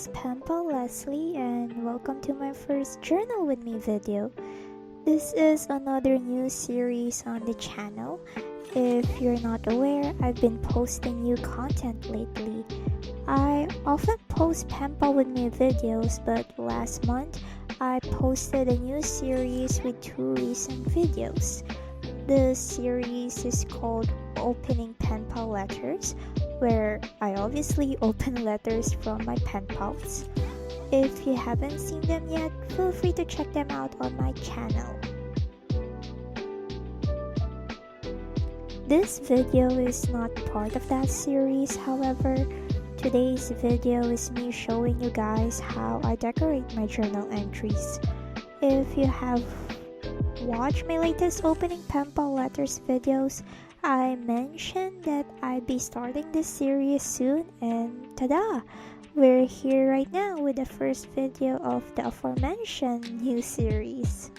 is Pen Pal Leslie and welcome to my first Journal with Me video. This is another new series on the channel. If you're not aware, I've been posting new content lately. I often post Pen Pal with Me videos, but last month I posted a new series with 2 recent videos. The series is called Opening Pen Pal Letters, where I obviously open letters from my pen pals. If you haven't seen them yet, feel free to check them out on my channel. This video is not part of that series, however. Today's video is me showing you guys how I decorate my journal entries. If you have watched my latest opening pen pal letters videos, I mentioned that I'd be starting this series soon, and tada! We're here right now with the first video of the aforementioned new series.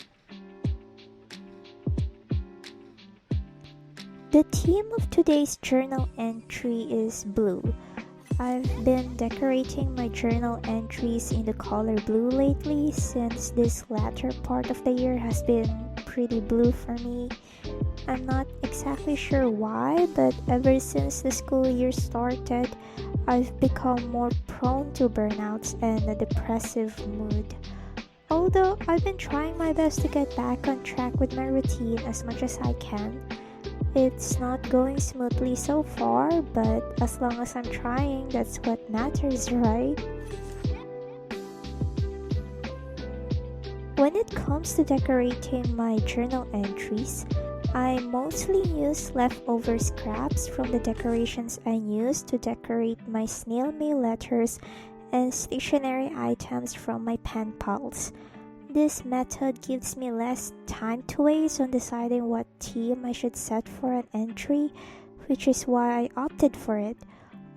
The theme of today's journal entry is blue. I've been decorating my journal entries in the color blue lately since this latter part of the year has been pretty blue for me. I'm not exactly sure why, but ever since the school year started, I've become more prone to burnouts and a depressive mood. Although I've been trying my best to get back on track with my routine as much as I can, it's not going smoothly so far, but as long as I'm trying, that's what matters, right? When it comes to decorating my journal entries, I mostly use leftover scraps from the decorations I used to decorate my snail mail letters and stationery items from my pen pals. This method gives me less time to waste on deciding what theme I should set for an entry, which is why I opted for it.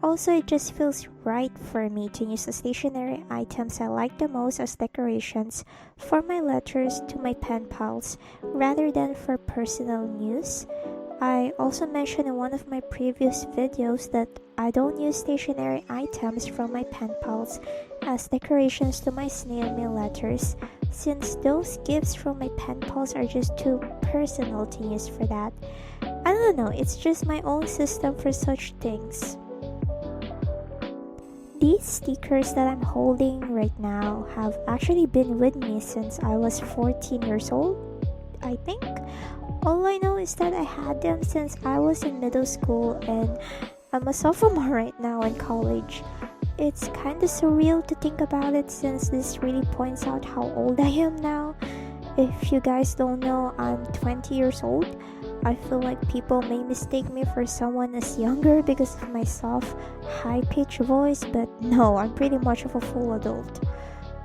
Also, it just feels right for me to use the stationery items I like the most as decorations for my letters to my pen pals rather than for personal use. I also mentioned in one of my previous videos that I don't use stationery items from my pen pals as decorations to my snail mail letters, since those gifts from my pen pals are just too personal to use for that. I don't know, it's just my own system for such things. These stickers that I'm holding right now have actually been with me since I was 14 years old, I think. All I know is that I had them since I was in middle school and I'm a sophomore right now in college. It's kinda surreal to think about it since this really points out how old I am now. If you guys don't know, I'm 20 years old. I feel like people may mistake me for someone as younger because of my soft, high-pitched voice, but no, I'm pretty much of a full adult.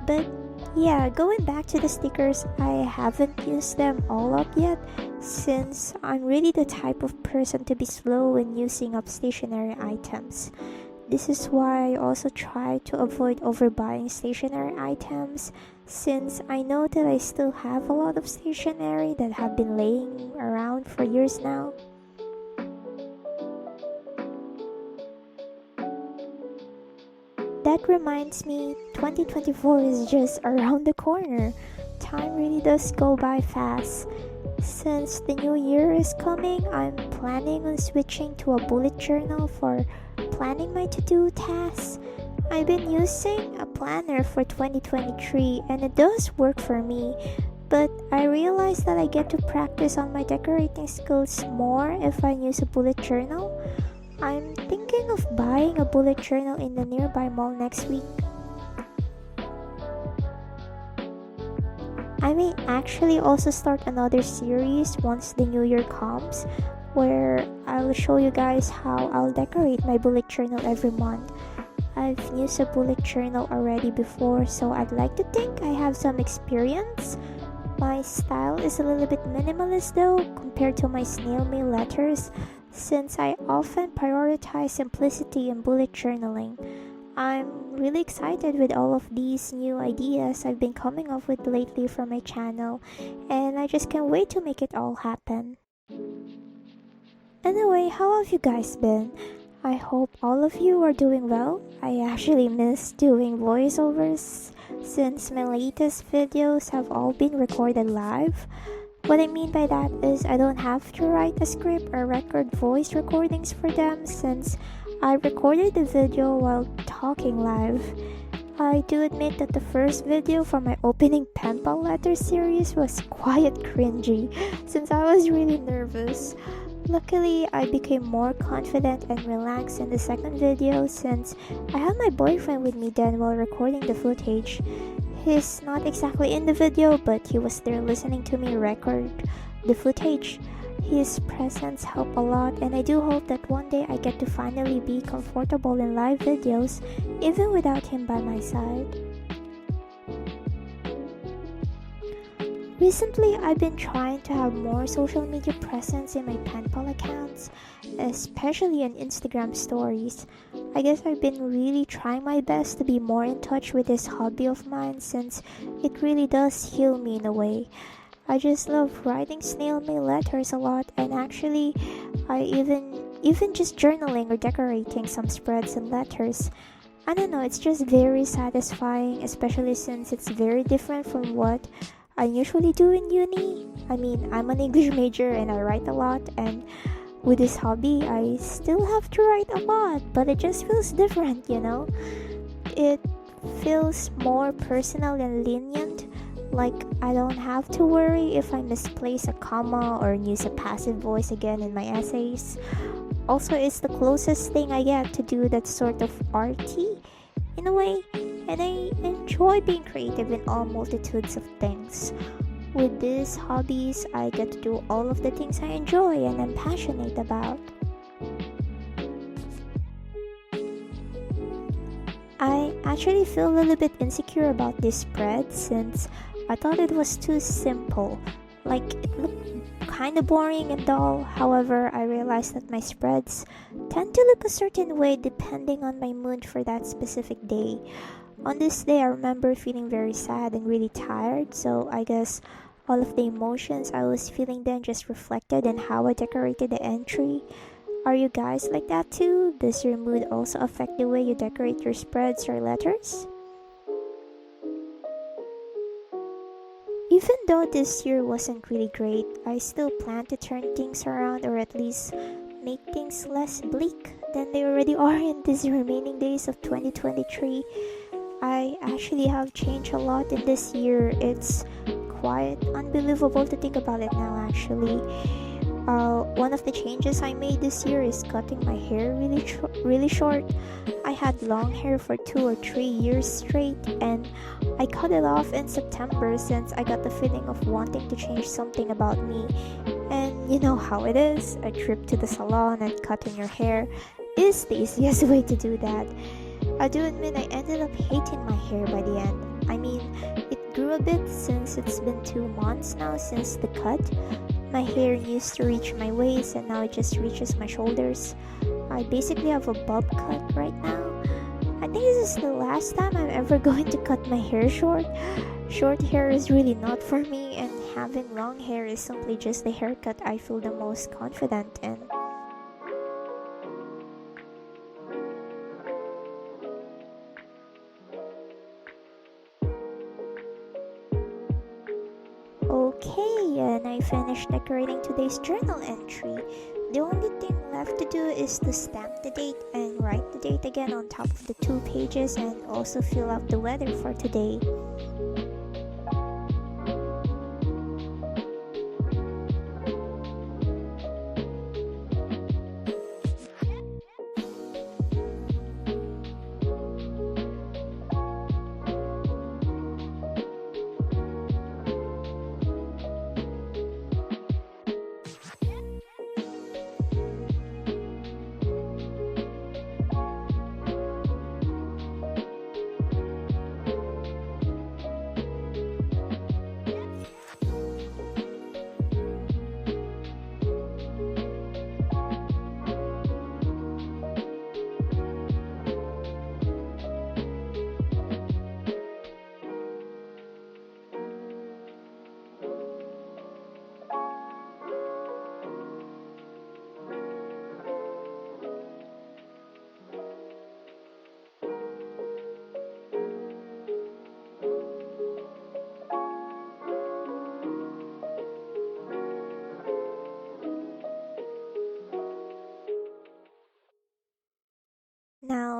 But yeah, going back to the stickers, I haven't used them all up yet since I'm really the type of person to be slow in using up stationery items. This is why I also try to avoid overbuying stationery items since I know that I still have a lot of stationery that have been laying around for years now. That reminds me, 2024 is just around the corner. Time really does go by fast. Since the new year is coming, I'm planning on switching to a bullet journal for planning my to-do tasks. I've been using a planner for 2023 and it does work for me, but I realize that I get to practice on my decorating skills more if I use a bullet journal. I'm thinking of buying a bullet journal in the nearby mall next week. I may actually also start another series once the new year comes, where I'll show you guys how I'll decorate my bullet journal every month. I've used a bullet journal already before, so I'd like to think I have some experience. My style is a little bit minimalist though compared to my snail mail letters, since I often prioritize simplicity in bullet journaling. I'm really excited with all of these new ideas I've been coming up with lately for my channel, and I just can't wait to make it all happen. Anyway, how have you guys been? I hope all of you are doing well. I actually miss doing voiceovers since my latest videos have all been recorded live. What I mean by that is I don't have to write a script or record voice recordings for them since I recorded the video while talking live. I do admit that the first video for my opening pen pal letter series was quite cringy since I was really nervous. Luckily, I became more confident and relaxed in the second video since I had my boyfriend with me then while recording the footage. He's not exactly in the video, but he was there listening to me record the footage. His presence helped a lot, and I do hope that one day I get to finally be comfortable in live videos even without him by my side. Recently, I've been trying to have more social media presence in my pen pal accounts, especially on Instagram stories. I guess I've been really trying my best to be more in touch with this hobby of mine since it really does heal me in a way. I just love writing snail mail letters a lot, and actually I even just journaling or decorating some spreads and letters. I don't know, it's just very satisfying, especially since it's very different from what I usually do in uni. I mean, I'm an English major and I write a lot, and with this hobby, I still have to write a lot, but it just feels different, you know? It feels more personal and lenient, like I don't have to worry if I misplace a comma or use a passive voice again in my essays. Also, it's the closest thing I get to do that sort of arty in a way, and I enjoy being creative in all multitudes of things. With these hobbies, I get to do all of the things I enjoy and I'm passionate about. I actually feel a little bit insecure about this spread since I thought it was too simple. Like, it looked kinda boring and dull. However, I realized that my spreads tend to look a certain way depending on my mood for that specific day. On this day, I remember feeling very sad and really tired, so I guess all of the emotions I was feeling then just reflected in how I decorated the entry. Are you guys like that too? Does your mood also affect the way you decorate your spreads or letters? Even though this year wasn't really great, I still plan to turn things around or at least make things less bleak than they already are in these remaining days of 2023. I actually have changed a lot in this year. It's quite unbelievable to think about it now actually. One of the changes I made this year is cutting my hair really short. I had long hair for 2 or 3 years straight, and I cut it off in September since I got the feeling of wanting to change something about me. And you know how it is, a trip to the salon and cutting your hair is the easiest way to do that. I do admit I ended up hating my hair by the end. I mean, it grew a bit since it's been 2 months now since the cut. My hair used to reach my waist and now it just reaches my shoulders. I basically have a bob cut right now. I think this is the last time I'm ever going to cut my hair short. Short hair is really not for me, and having long hair is simply just the haircut I feel the most confident in. Okay, and I finished decorating today's journal entry. The only thing left to do is to stamp the date and write the date again on top of the 2 pages and also fill out the weather for today.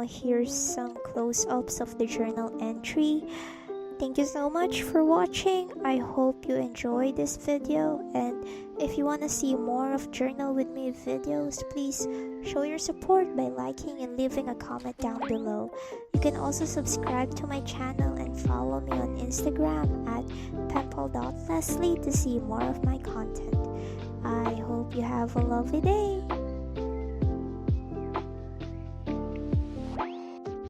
here's some close-ups of the journal entry. Thank you so much for watching. I hope you enjoyed this video, and if you want to see more of Journal With Me videos, please show your support by liking and leaving a comment down below. You can also subscribe to my channel and follow me on Instagram at pemple.leslie to see more of my content. I hope you have a lovely day.